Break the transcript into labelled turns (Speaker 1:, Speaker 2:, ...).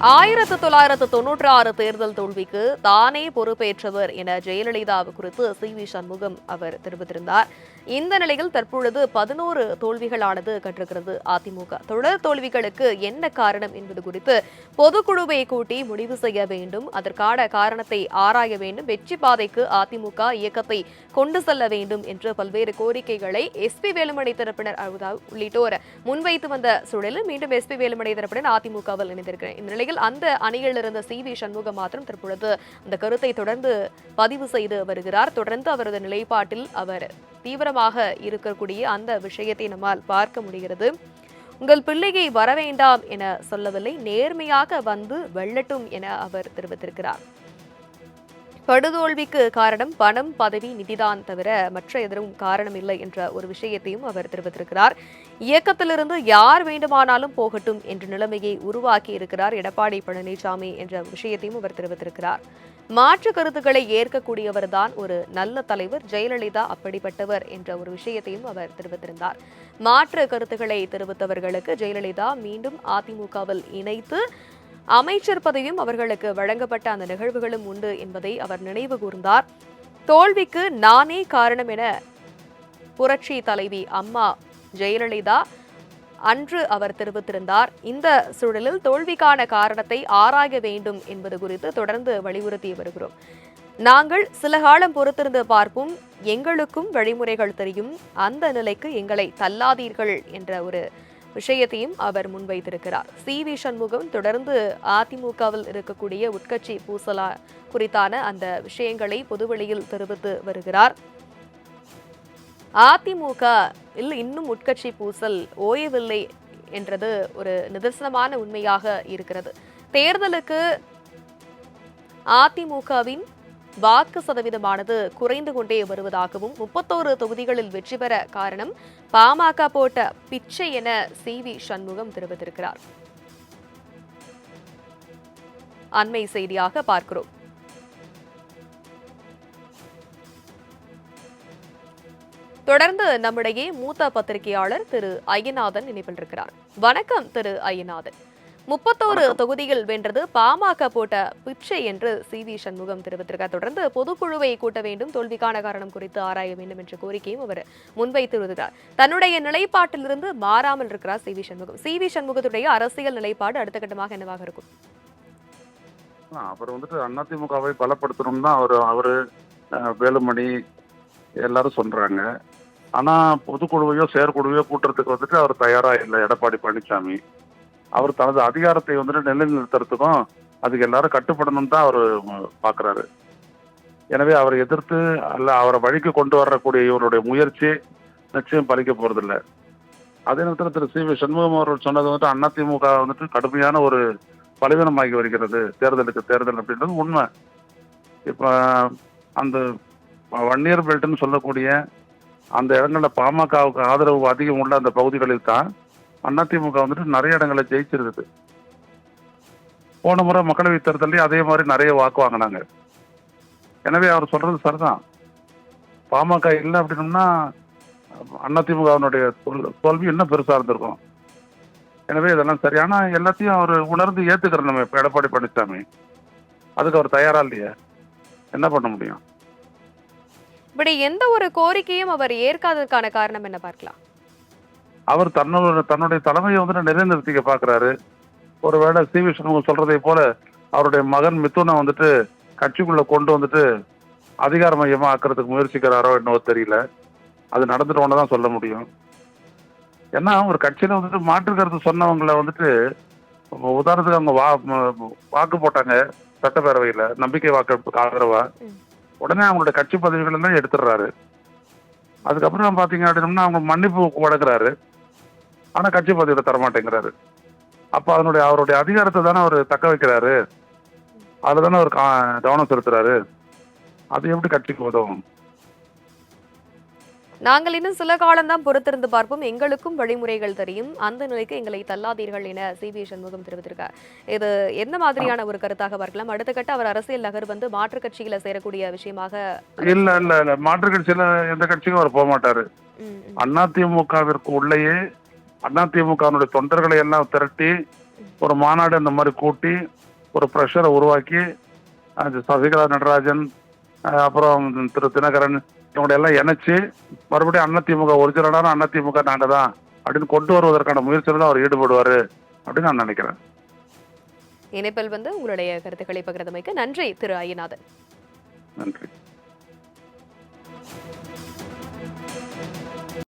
Speaker 1: 1996 தேர்தல் தோல்விக்கு தானே பொறுப்பேற்றவர் என ஜெயலலிதா குறித்து சி.வி. சண்முகம் அவர் தெரிவித்திருந்தார். இந்த நிலையில் தற்பொழுது 11 தோல்விகளானது கண்டிருக்கிறது அதிமுக. தொடர் தோல்விகளுக்கு என்ன காரணம் என்பது குறித்து பொதுக்குழுவை கூட்டி முடிவு செய்ய வேண்டும், அதற்கான காரணத்தை ஆராய வேண்டும், வெற்றி பாதைக்கு அதிமுக இயக்கத்தை கொண்டு செல்ல வேண்டும் என்று பல்வேறு கோரிக்கைகளை எஸ்.பி. வேலுமணி தரப்பினர் உள்ளிட்டோர் முன்வைத்து வந்த சூழலில் மீண்டும் எஸ்.பி. வேலுமணி தரப்பினர் அதிமுகவில் இணைந்திருக்கிறார். இந்த நிலையில் அந்த அணியில் இருந்த சி.வி. சண்முகம் மாத்திரம் தற்பொழுது அந்த கருத்தை தொடர்ந்து பதிவு செய்து வருகிறார். தொடர்ந்து அவரது நிலைப்பாட்டில் அவர் தீவிரமாக இருக்கக்கூடிய அந்த விஷயத்தை நம்மால் பார்க்க முடிகிறது. உங்கள் பிள்ளையை வரவேண்டாம் என சொல்லவில்லை, நேர்மையாக வந்து வெல்லட்டும் என அவர் தெரிவித்திருக்கிறார். படுதோல்விக்கு காரணம் பணம், பதவி, நிதிதான் தவிர மற்ற எதுவும் காரணம் இல்லை என்ற ஒரு விஷயத்தையும் அவர் தெரிவித்திருக்கிறார். இயக்கத்திலிருந்து யார் வேண்டுமானாலும் போகட்டும் என்ற நிலைமையை உருவாக்கி இருக்கிறார் எடப்பாடி பழனிசாமி என்ற விஷயத்தையும் அவர் தெரிவித்திருக்கிறார். மாற்று கருத்துக்களை ஏற்கக்கூடியவர் தான் ஒரு நல்ல தலைவர், ஜெயலலிதா அப்படிப்பட்டவர் என்ற ஒரு விஷயத்தையும் அவர் தெரிவித்திருந்தார். மாற்று கருத்துக்களை தெரிவித்தவர்களுக்கு ஜெயலலிதா மீண்டும் அதிமுகவில் இணைத்து அமைச்சர் பதவியும் அவர்களுக்கு வழங்கப்பட்ட அந்த நிகழ்வுகளும் உண்டு என்பதை அவர் நினைவு கூர்ந்தார். தோல்விக்கு நானே காரணம் என புரட்சி தலைவி அம்மா ஜெயலலிதா அன்று அவர் தெரிவித்திருந்தார். இந்த சூழலில் தோல்விக்கான காரணத்தை ஆராய வேண்டும் என்பது குறித்து தொடர்ந்து வலியுறுத்தி வருகிறோம். நாங்கள் சில காலம் பொறுத்திருந்து பார்ப்போம், எங்களுக்கும் வழிமுறைகள் தெரியும், அந்த நிலைக்கு எங்களை தள்ளாதீர்கள் என்ற ஒரு விஷயத்தையும் அவர் முன்வைத்திருக்கிறார். சி.வி. சண்முகம் தொடர்ந்து அதிமுகவில் இருக்கக்கூடிய உட்கட்சி பூசலா குறித்தான அந்த விஷயங்களை பொதுவெளியில் தெரிவித்து வருகிறார். அதிமுக இன்னும் உட்கட்சி பூசல் ஓயவில்லை என்றது ஒரு நிதர்சனமான உண்மையாக இருக்கிறது. தேர்தலுக்கு அதிமுகவின் வாக்கு சதவீதமானது குறைந்து கொண்டே வருவதாகவும் 31 தொகுதிகளில் வெற்றி பெற காரணம் பாமக போட்ட பிச்சை என சி.வி. சண்முகம் தெரிவித்திருக்கிறார். அண்மை செய்தியாக பார்க்கிறோம். தொடர்ந்து நம்முடைய மூத்த பத்திரிகையாளர் திரு ஐயநாதன் இணைப்பில் இருக்கிறார். வணக்கம் திரு ஐயநாதன். 31 தொகுதிகள் வென்றது பாமக போட்ட பிச்சை என்று சி.வி. சண்முகம் தெரிவித்திருக்கார். தொடர்ந்து பொதுக்குழுவை கூட்ட வேண்டும், தோல்விக்கான காரணம் குறித்து ஆராய வேண்டும் என்ற கோரிக்கையும் அவர் முன்வைத்து வருகிறார். தன்னுடைய நிலைப்பாட்டிலிருந்து மாறாமல் இருக்கிறார் சி.வி. சண்முகம். சி.வி. சண்முகத்துடைய அரசியல் நிலைப்பாடு அடுத்த கட்டமாக என்னவாக இருக்கும்?
Speaker 2: அவர் அதிமுகவை பலப்படுத்தணும் தான் அவரு வேலுமணி எல்லாரும் சொல்றாங்க. ஆனா பொதுக்குழுவையோ செயற்குழுவையோ கூட்டுறதுக்கு அவர் தயாரா இல்லை எடப்பாடி பழனிசாமி. அவர் தனது அதிகாரத்தை நிலைநிறுத்துறதுக்கும் அதுக்கு எல்லாரும் கட்டுப்படணும் தான் அவர் பாக்குறாரு. எனவே அவரை எதிர்த்து அல்ல அவரை வழிக்கு கொண்டு வரக்கூடிய இவருடைய முயற்சி நிச்சயம் பலிக்க போறதில்லை. அதே நேரத்தில் திரு சி.வி. சண்முகம் அவர்கள் சொன்னது அதிமுக கடுமையான ஒரு பலவீனமாகி வருகிறது தேர்தல் அப்படின்றது உண்மை. இப்ப அந்த வன்னியர் பெல்ட்னு சொல்லக்கூடிய அந்த இடங்கள்ல பாமகவுக்கு ஆதரவு அதிகம் உள்ள அந்த பகுதிகளில் தான் அதிமுக நிறைய இடங்களை ஜெயிச்சிருக்குது. போன முறை மக்களவைத் தேர்தலையும் அதே மாதிரி நிறைய வாக்கு வாங்கினாங்க. எனவே அவர் சொல்றது சரிதான். பாமக இல்லை அப்படின்னோம்னா அதிமுகவினுடைய தோல்வி இன்னும் பெருசா இருந்திருக்கும். எனவே இதெல்லாம் சரி. ஆனா எல்லாத்தையும் அவர் உணர்ந்து ஏத்துக்கிற நம்ம இப்ப எடப்பாடி பழனிசாமி அதுக்கு அவர் தயாரா இல்லையா, என்ன பண்ண முடியும்?
Speaker 1: இப்படி எந்த ஒரு கோரிக்கையும் அவர் ஏற்காததற்கான காரணம் என்ன பார்க்கலாம்?
Speaker 2: அவர் தன்னுடைய தலைமையை நிலைநிறுத்திக்க பாக்குறாரு. ஒருவேளை சி.வி. சண்முகம் சொல்றதை போல அவருடைய மகன் மிதுனை கட்சிக்குள்ள கொண்டு அதிகார மையமா ஆக்குறதுக்கு முயற்சிக்கிறாரோ என்னவோ தெரியல. அது நடந்துட்டு ஒண்ணுதான் சொல்ல முடியும். ஏன்னா ஒரு கட்சியில மாற்று கருத்து சொன்னவங்களை உதாரணத்துக்கு அவங்க வாக்கு போட்டாங்க சட்டப்பேரவையில நம்பிக்கை வாக்கு ஆதரவா, உடனே அவங்களுடைய கட்சி பதவிகள் எல்லாம் எடுத்துடுறாரு. அதுக்கப்புறம் பாத்தீங்க அப்படின்னா அவங்க மன்னிப்பு வழங்குறாரு. ஆனா கட்சி பதவியில தரமாட்டேங்கிறாரு. அப்ப அவருடைய அதிகாரத்தை தானே அவர் தக்க வைக்கிறாரு, அதுதானே அவர் கவனம் செலுத்துறாரு. அது எப்படி கட்சிக்கு உதவும்?
Speaker 1: நாங்கள் இன்னும் சில காலம்தான் பொறுத்திருந்து பார்ப்போம், எங்களுக்கும் வழிமுறைகள் தெரியும், அந்த நிலைக்கு எங்களை தள்ளாதீர்கள் என சி.வி. சண்முகம் தெரிவித்திருக்கார். இது எந்த மாதிரியான ஒரு கருத்தாக பார்க்கலாம்? அடுத்த கட்ட அவர் அரசியல் நகர் மாற்றுக் கட்சிகளை சேரக்கூடிய விஷயமாக
Speaker 2: இல்ல மாற்றுக் கட்சியில எந்த கட்சிக்கும் அவர் போக மாட்டாரு. அதிமுகவிற்கு உள்ளேயே அதிமுக தொண்டர்களை எல்லாம் திரட்டி ஒரு மாநாடு இந்த மாதிரி கூட்டி ஒரு ப்ரெஷரை உருவாக்கி அது சசிகலா நடராஜன் அப்புறம் திரு தினகரன் இவங்களை எல்லாம் இணைச்சு மறுபடியும் அதிமுக ஒரிஜினலான அதிமுக நாங்கள் தான் அப்படின்னு கொண்டு வருவதற்கான முயற்சியில் தான் அவர் ஈடுபடுவார் அப்படின்னு நான் நினைக்கிறேன்.
Speaker 1: இணைப்பில் வந்து உங்களுடைய கருத்துக்களை பகிர்ந்தமைக்கு நன்றி திரு ஐயநாதன்.
Speaker 2: நன்றி.